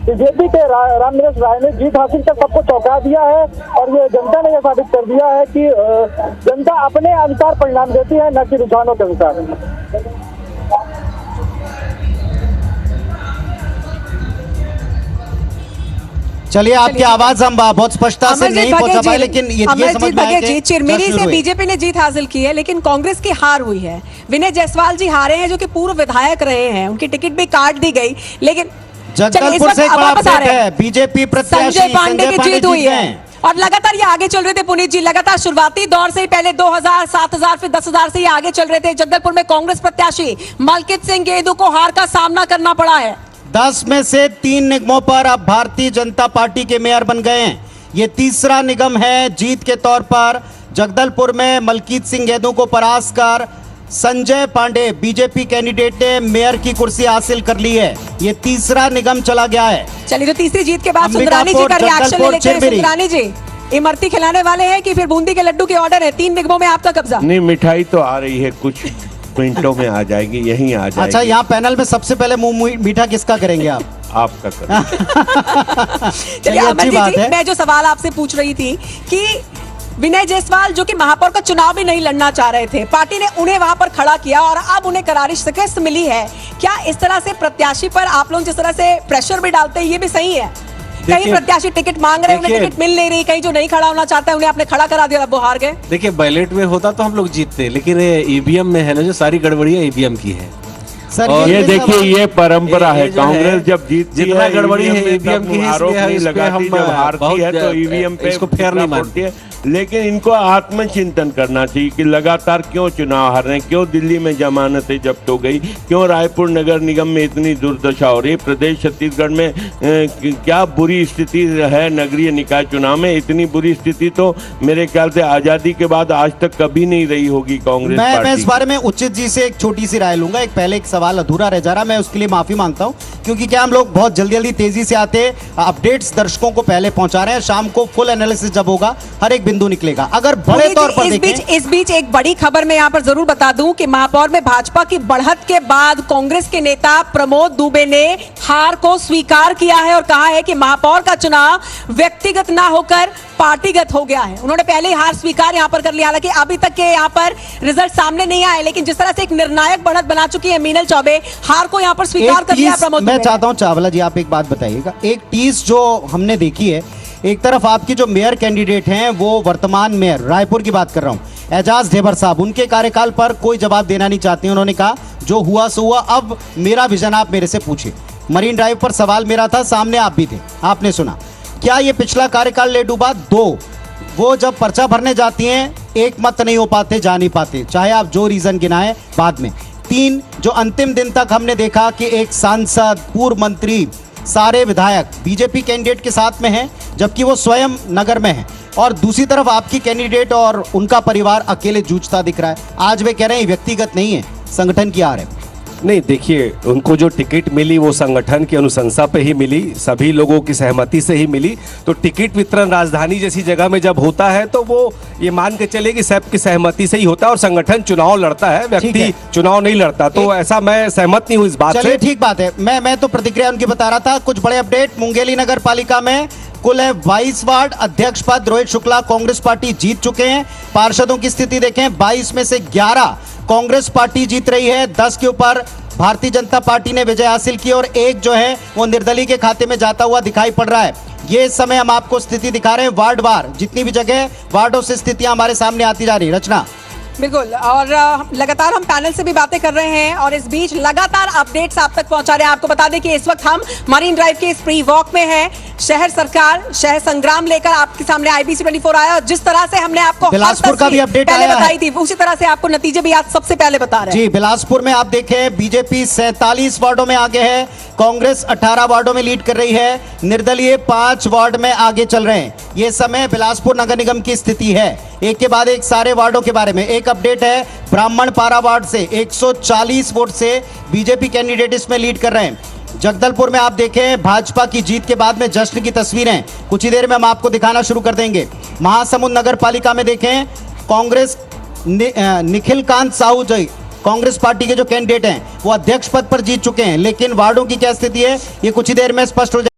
BJP के रामनिवास राय ने जीत हासिल कर सबको चौंका दिया है और ये जनता ने यह साबित कर दिया है कि जनता अपने अनुसार परिणाम देती है, न कि रुझानों के अनुसार। चलिए, आपकी आवाज हम बहुत स्पष्टता से नहीं पहुंचा पाए, लेकिन ये समझ में आया कि चिरमिरी से बीजेपी ने जीत हासिल की है, लेकिन कांग्रेस की हार हुई है। विनय जायसवाल जी हारे हैं, जो कि पूर्व विधायक रहे हैं, उनकी टिकट भी काट दी गई। लेकिन जगदलपुर से एक बड़ा अपडेट है, बीजेपी प्रत्याशी संजय पांडे की जीत हुई है और लगातार ये आगे चल रहे थे। पुनीत जी, लगातार शुरुआती दौर से ही पहले 2000, 7000 फिर 10,000 से ये आगे चल रहे थे। जगदलपुर में कांग्रेस प्रत्याशी मलकीत सिंह गेदू को हार का सामना करना पड़ा है। 10 में से 3 निगमों पर अब भारतीय जनता पार्टी के मेयर बन गए हैं। ये तीसरा निगम है। जीत के तौर पर जगदलपुर में मलकीत सिंह गेदू को परास्त कर संजय पांडे बीजेपी कैंडिडेट ने मेयर की कुर्सी हासिल कर ली है। ये तीसरा निगम चला गया है। चलिए, तो तीसरी जीत के बाद सुंदरानी जी का रिएक्शन ले लेते हैं। सुंदरानी जी, इमरती खिलाने वाले हैं कि फिर बूंदी के लड्डू के ऑर्डर है? 3 निगमों में आपका कब्जा? नहीं, मिठाई तो आ रही है, कुछ मिनटों में आ जाएगी, यहीं आ जाएगी। अच्छा, यहाँ पैनल में सबसे पहले मुंह मीठा किसका करेंगे आप? आपका करेंगे। चलिए, अच्छी बात है। मैं जो सवाल आपसे पूछ रही थी कि विनय जायसवाल जो कि महापौर का चुनाव भी नहीं लड़ना चाह रहे थे, पार्टी ने उन्हें वहां पर खड़ा किया और अब उन्हें करारी शिकस्त मिली है। क्या इस तरह से प्रत्याशी पर आप लोग जिस तरह से प्रेशर भी डालते हैं, ये भी सही है? कई प्रत्याशी टिकट मांग रहे हैं, उन्हें टिकट मिल नहीं रही, कहीं जो नहीं खड़ा होना चाहता है उन्हें आपने खड़ा करा दिया, अब वो हार गए। देखिए, बैलेट में होता तो हम लोग जीतते, लेकिन ईवीएम में है ना, जो सारी गड़बड़ियां ईवीएम की है। सर, ये देखिए, ये परंपरा है। कांग्रेस जब जीतती जितना है गड़बड़ी है ईवीएम की, आरोप नहीं लगाती, जब हारती है तो ईवीएम पे इसको फेयर नहीं मानती है। लेकिन इनको आत्मचिंतन करना चाहिए कि लगातार क्यों चुनाव हार रहे हैं, क्यों दिल्ली में जमानतें जब्त हो गई, क्यों रायपुर नगर निगम में इतनी दुर्दशा हो रही है, प्रदेश छत्तीसगढ़ में क्या बुरी स्थिति है नगरीय निकाय चुनाव में। इतनी बुरी स्थिति तो मेरे ख्याल से आजादी के बाद आज तक कभी नहीं रही होगी कांग्रेस पार्टी। मैं इस बारे में उचित जी से एक छोटी सी राय लूंगा। एक पहले एक सवाल अधूरा रह जा रहा, मैं उसके लिए माफी मांगता हूं, क्योंकि क्या हम लोग बहुत जल्दी तेजी से आते, अपडेट्स दर्शकों को पहले पहुंचा रहे हैं। शाम को फुल एनालिसिस जब होगा, हर एक बिंदु निकलेगा। अगर बड़े तौर पर देखें, इस बीच एक बड़ी खबर मैं यहां पर जरूर बता दूं कि महापौर में भाजपा की बढ़त के बाद कांग्रेस के नेता प्रमोद दुबे ने हार को स्वीकार किया है और कहा है कि महापौर का चुनाव व्यक्तिगत ना होकर पार्टीगत हो गया है। उन्होंने पहले ही हार स्वीकार यहां पर कर लिया। हालांकि अभी तक के यहां पर रिजल्ट सामने नहीं आए, लेकिन जिस तरह से एक निर्णायक बढ़त बना चुकी है मीनल चौबे, हार को यहां पर स्वीकार कर लिया प्रमोद दुबे। मैं चाहता हूं चावला जी, आप एक बात बताइएगा। एक टीस जो हमने देखी है, एक तरफ आपकी जो मेयर कैंडिडेट हैं, वो वर्तमान मेयर रायपुर की बात कर रहा हूं, एजाज ढेबर साहब, उनके कार्यकाल पर कोई जवाब देना नहीं चाहते। उन्होंने कहा जो हुआ सो हुआ, अब मेरा विजन आप मेरे से पूछिए। मरीन ड्राइव पर सवाल मेरा था, सामने आप भी थे, आपने सुना। क्या ये पिछला कार्यकाल ले डूबा? 2, वो जब पर्चा भरने जाती हैं, एक मत नहीं हो पाते, जा नहीं पाते, चाहे आप जो रीजन गिनाएं बाद में। 3, जो अंतिम दिन तक हमने देखा कि एक सांसद, पूर्व मंत्री, सारे विधायक बीजेपी कैंडिडेट के साथ में हैं, जबकि वो स्वयं नगर में हैं, और दूसरी तरफ आपकी कैंडिडेट और उनका परिवार अकेले जूझता दिख रहा है। आज वे कह रहे हैं व्यक्तिगत नहीं है, संगठन की हार है। नहीं, देखिए, उनको जो टिकट मिली वो संगठन की अनुशंसा पे ही मिली, सभी लोगों की सहमति से ही मिली। तो टिकट वितरण राजधानी जैसी जगह में जब होता है तो वो ये मान के चले कि सबकी सहमति से ही होता है, और संगठन चुनाव लड़ता है, व्यक्ति चुनाव नहीं लड़ता। तो ऐसा मैं सहमत नहीं हूँ इस बात से। ठीक बात है। मैं तो प्रतिक्रिया उनकी बता रहा था। कुछ बड़े अपडेट मुंगेली नगर पालिका में कुल है 22 वार्ड। अध्यक्ष पद रोहित शुक्ला कांग्रेस पार्टी जीत चुके हैं। पार्षदों की स्थिति देखें, 22 में से 11 कांग्रेस पार्टी जीत रही है, 10 के ऊपर भारतीय जनता पार्टी ने विजय हासिल की, और एक जो है वो निर्दलीय के खाते में जाता हुआ दिखाई पड़ रहा है। ये इस समय हम आपको स्थिति दिखा रहे हैं वार्ड वार, जितनी भी जगह वार्डों से स्थितियां हमारे सामने आती जा रही। रचना, बिल्कुल, और लगातार हम पैनल से भी बातें कर रहे हैं और इस बीच लगातार अपडेट्स आप तक पहुंचा रहे हैं। आपको बता दें कि इस वक्त हम मरीन ड्राइव के इस प्री वॉक में हैं। शहर सरकार शहर संग्राम लेकर आपके सामने IBC 24 आया, और जिस तरह से हमने आपको बिलासपुर का भी अपडेट पहले आया बताई थी, उसी तरह से आपको नतीजे भी आज सबसे पहले बता रहे हैं। जी, बिलासपुर में आप देखें, बीजेपी 47 वार्डों में आगे है, कांग्रेस 18 वार्डों में लीड कर रही है, निर्दलीय 5 वार्ड में आगे चल रहे हैं। ये समय बिलासपुर नगर निगम की स्थिति है। एक के बाद एक सारे वार्डों के बारे में एक अपडेट है। ब्राह्मणपारा वार्ड से 140 वोट से बीजेपी कैंडिडेट इसमें लीड कर रहे हैं। जगदलपुर में आप देखें, भाजपा की जीत के बाद में जश्न की तस्वीरें कुछ ही देर में हम आपको दिखाना शुरू कर देंगे। महासमुंद नगर पालिका में देखें, कांग्रेस निखिल कांत साहू जी कांग्रेस पार्टी के जो कैंडिडेट हैं वो अध्यक्ष पद पर जीत चुके हैं, लेकिन वार्डों की क्या स्थिति है ये कुछ ही देर में स्पष्ट हो जाएगा।